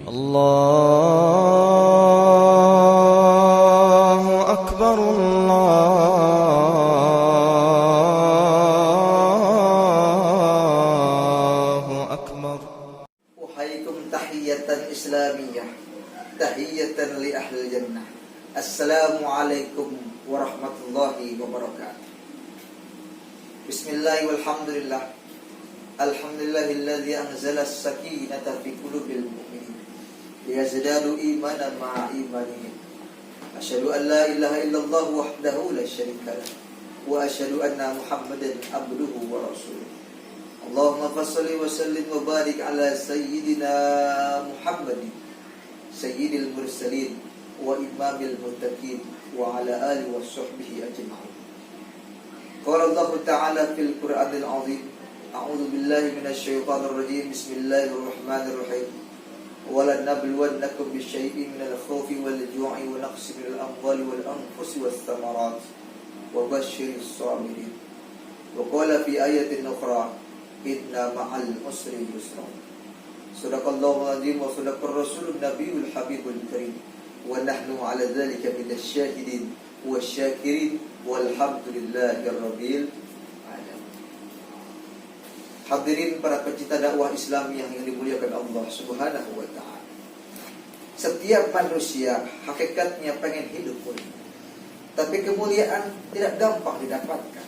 Allahu Akbar, Allahu Akbar. Uhaikum tahiyatan islamiyah, tahiyatan li ahli jannah. Assalamualaikum warahmatullahi wabarakatuh. Bismillah walhamdulillah. Alhamdulillahilladzi anzala as-sakinata fi qulubil mu'minin liyazdadu imanan ma'a imanihim. Asyhadu an la ilaha illallah wahdahu la syarika lah wa asyhadu anna Muhammadan abduhu wa rasuluh. Allahumma fassalli wa sallim wa barik ala sayyidina Muhammadin sayyidil mursalin wa imamil muttaqin wa ala alihi wa sahbihi ajma'in. Qala Allah Ta'ala fil Qur'anil 'azim. A'udzu billahi minasyaitonir rajim. Bismillahirrahmanirrahim. Wala nabluwannakum bisyai'in minal khawfi wal ju'i wa naqsin minal amwali wal anfusi was thamarat wa basyyiris sabirin. Wa qala fi ayatin ukhra inna ma'al usri yusra. Sadaqallahul azim wa sadaqar rasulun nabiyul habibul karim. Wa nahnu 'ala dzalika minasyahidin wasyakirin walhamdulillahi rabbil alamin. Hadirin para pecinta dakwah Islam yang dimuliakan Allah Subhanahu wa taala. Setiap manusia hakikatnya pengen hidup mulia. Tapi kemuliaan tidak gampang didapatkan.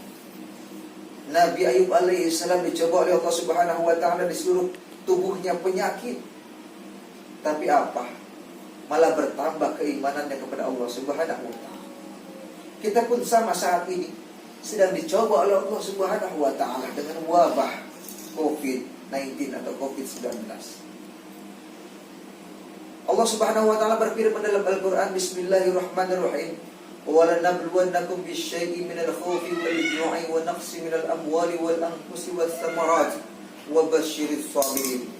Nabi Ayub alaihi salam dicoba oleh Allah Subhanahu wa taala di seluruh tubuhnya penyakit. Tapi apa? Malah bertambah keimanannya kepada Allah Subhanahu wa taala. Kita pun sama saat ini sedang dicoba oleh Allah Subhanahu wa taala dengan wabah COVID-19 atau COVID-19. Allah Subhanahu wa taala berfirman dalam Al-Qur'an, Bismillahirrahmanirrahim. Wa lanabluwannakum bisyai'in minal khawfi wal ju'i wa naqsin minal amwali wal anfusi was thamarat wa basyyiris sabirin.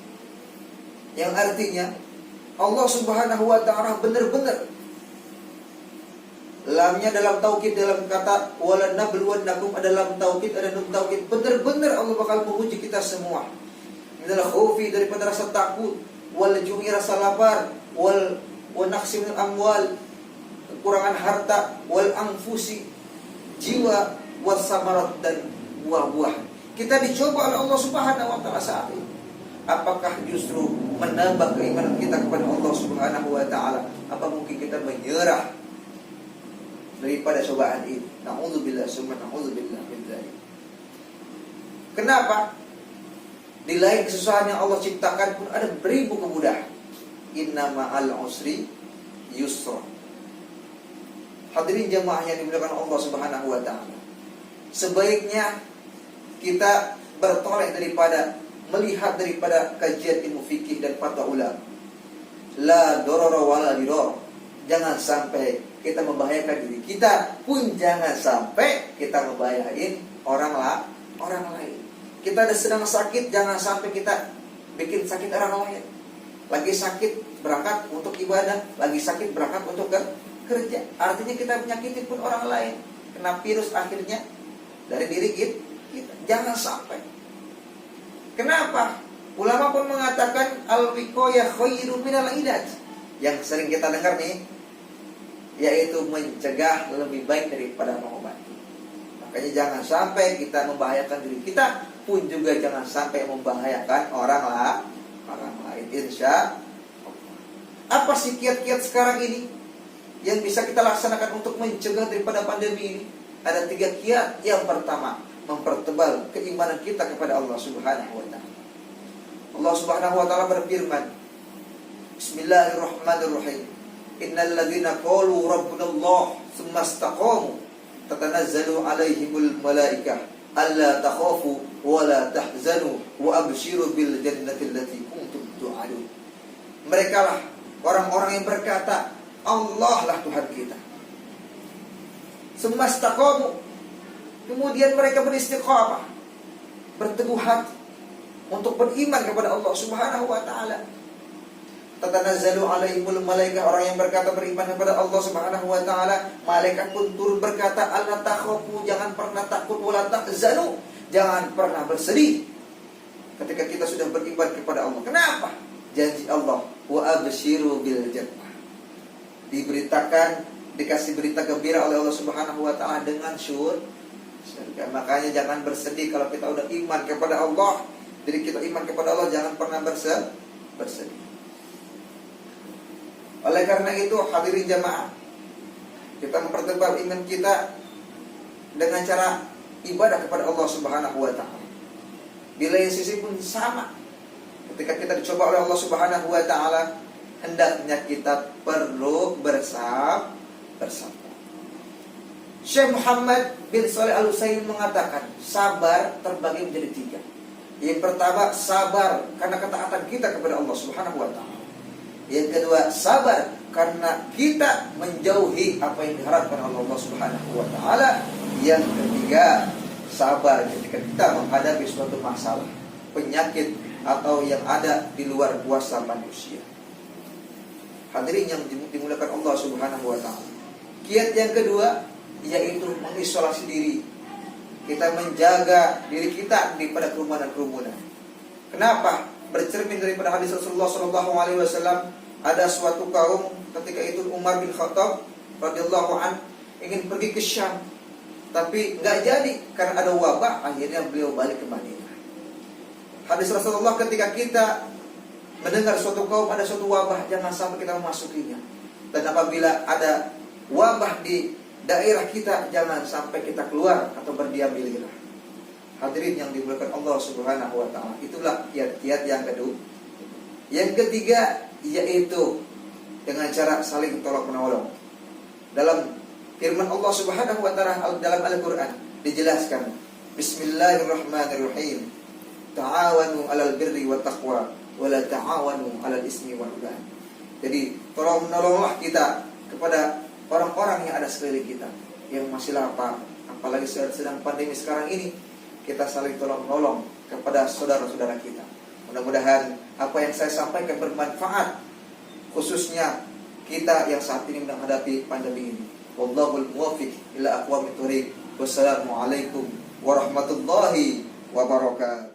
Yang artinya Allah Subhanahu wa taala benar-benar, lamnya dalam taukid, dalam kata wala nabluwannakum dalam taukid, ada nun taukid, benar-benar Allah bakal menguji kita semua. Minal khaufi, daripada rasa takut, wal ju'i, rasa lapar, wal naqsi minal amwal, kekurangan harta, wal anfusi, jiwa, was samarat, dan buah-buah. Kita dicoba oleh Allah Subhanahu wa taala saat ini. Apakah justru menambah keimanan kita kepada Allah Subhanahu wa taala? Apa mungkin kita menyerah daripada cobaan ini? Na'udzubillah summa na'udzubillah min dzalik. Kenapa? Di lain kesusahan yang Allah ciptakan pun ada beribu kemudahan. Inna ma'al usri yusra. Hadirin jamaah yang dimuliakan Allah Subhanahu wa taala. Sebaiknya kita bertolak daripada melihat daripada kajian ilmu fikih dan fatwa ulama. La darara wala dirar. Jangan sampai kita membahayakan diri kita, pun jangan sampai kita membahayain orang lain. Kita ada sedang sakit, jangan sampai kita bikin sakit orang lain. Lagi sakit berangkat untuk ibadah, lagi sakit berangkat untuk kerja. Artinya kita menyakiti pun orang lain. Kena virus akhirnya dari diri kita. Jangan sampai. Kenapa? Ulama pun mengatakan al-wiqayah khairun minal ilaj. Yang sering kita dengar nih, yaitu mencegah lebih baik daripada mengobati. Makanya jangan sampai kita membahayakan diri kita, pun juga jangan sampai membahayakan orang lain. Insya Allah. Apa sih kiat-kiat sekarang ini yang bisa kita laksanakan untuk mencegah daripada pandemi ini? Ada 3 kiat. Yang pertama, mempertebal keimanan kita kepada Allah Subhanahu wa taala. Allah Subhanahu wa taala berfirman, Bismillahirrahmanirrahim. Innal ladzina qalu rabbuna Allah tsumma istaqamu tatanazzalu 'alaihimul malaikah alla takhafu wa la tahzanu wa abshiru bil jannati allati kuntum tu'adun. Mereka lah orang-orang yang berkata, Allah lah Tuhan kita. Tsumma istaqamu, kemudian mereka beristiqamah, berteguh hati untuk beriman kepada Allah Subhanahu wa taala. Tatanazzalu alaihimul malaikah, orang yang berkata beriman kepada Allah Subhanahu wa taala, malaikat pun turun berkata, alla takhafu, jangan pernah takut, wala tahzanu, jangan pernah bersedih ketika kita sudah beriman kepada Allah. Kenapa? Janji Allah wa abshiru bil jannah. Diberitakan, dikasih berita gembira oleh Allah Subhanahu wa taala dengan surga. Makanya jangan bersedih kalau kita udah iman kepada Allah. Jadi kita iman kepada Allah, jangan pernah bersedih. Oleh karena itu, hadirin jamaah, kita mempertebal iman kita dengan cara ibadah kepada Allah Subhanahu wa taala. Di lain sisi pun sama. Ketika kita dicoba oleh Allah Subhanahu wa taala, hendaknya kita perlu bersabar. Syekh Muhammad bin Shalih Al-Utsaimin mengatakan, sabar terbagi menjadi 3. Yang pertama, sabar karena ketaatan kita kepada Allah Subhanahu wa taala. Yang kedua, sabar karena kita menjauhi apa yang diharapkan oleh Allah Subhanahu wa taala. Yang ketiga, sabar ketika kita menghadapi suatu masalah, penyakit atau yang ada di luar kuasa manusia. Hadirin yang dimuliakan Allah Subhanahu wa taala. Kiat yang kedua yaitu mengisolasi diri. Kita menjaga diri kita daripada kerumunan-kerumunan. Kenapa? Bercermin daripada hadis Rasulullah SAW, ada suatu kaum ketika itu Umar bin Khattab radhiyallahu an ingin pergi ke Syam, tapi nggak jadi karena ada wabah. Akhirnya beliau balik ke Madinah. Hadis Rasulullah, ketika kita mendengar suatu kaum ada suatu wabah, jangan sampai kita memasukinya. Dan apabila ada wabah di daerah kita, jangan sampai kita keluar atau berdiam diri. Hadirin yang dimuliakan Allah Subhanahu wa taala, itulah kiat-kiat yang kedua. Yang ketiga yaitu dengan cara saling tolong-menolong. Dalam firman Allah Subhanahu wa taala dalam Al-Qur'an dijelaskan, Bismillahirrahmanirrahim. Ta'awanu 'alal birri wat taqwa wa la ta'awanu 'alal ismi wal 'udwan. Jadi tolong-menolonglah kita kepada orang-orang yang ada sekeliling kita yang masih lapar, apalagi sedang pandemi sekarang ini, kita saling tolong-menolong kepada saudara-saudara kita. Mudah-mudahan apa yang saya sampaikan bermanfaat, khususnya kita yang saat ini menghadapi pandemi ini. Wallahul muwaffiq ila aqwamit thoriq. Wassalamualaikum warahmatullahi wabarakatuh.